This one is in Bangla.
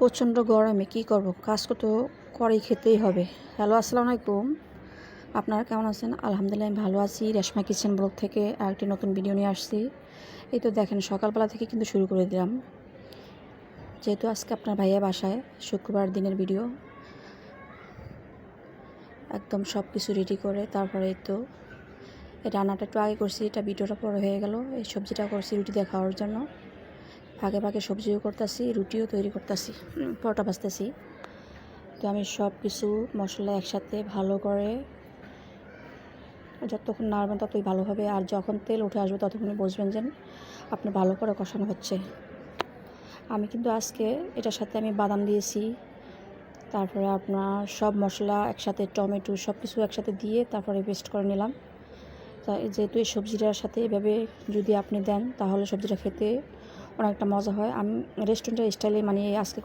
প্রচণ্ড গরমে কী করব, কাজ তো করেই খেতেই হবে। হ্যালো, আসসালামু আলাইকুম। আপনারা কেমন আছেন? আলহামদুলিল্লাহ আমি ভালো আছি। রেশমা কিচেন ব্লগ থেকে আরেকটি নতুন ভিডিও নিয়ে আসছি। এই তো দেখেন, সকালবেলা থেকে কিন্তু শুরু করে দিলাম, যেহেতু আজকে আপনার ভাইয়া বাসায়, শুক্রবার দিনের ভিডিও। একদম সব কিছু রেডি করে তারপরে এই তো এই রান্নাটা একটু আগে করছি, এটা ভিডিওটা পরে হয়ে গেল। এই সবজিটা করছি রুটি দিয়ে খাওয়ার জন্য, ফাঁকে ফাঁকে সবজিও করতেছি, রুটিও তৈরি করতেছি, পরোটা ভাজতেছি। তো আমি সব কিছু মশলা একসাথে ভালো করে যতক্ষণ নাড়বেন ততই ভালো হবে, আর যখন তেল উঠে আসবে ততক্ষণই বুঝবেন যে আপনি ভালো করে কষানো হচ্ছে। আমি কিন্তু আজকে এটার সাথে আমি বাদাম দিয়েছি, তারপরে আপনার সব মশলা একসাথে, টমেটো সব কিছু একসাথে দিয়ে তারপরে পেস্ট করে নিলাম। তা যেহেতু এই সবজিটার সাথে এভাবে যদি আপনি দেন তাহলে সবজিটা খেতে অনেকটা মজা হয়। আমি রেস্টুরেন্টের স্টাইলে মানে আজকে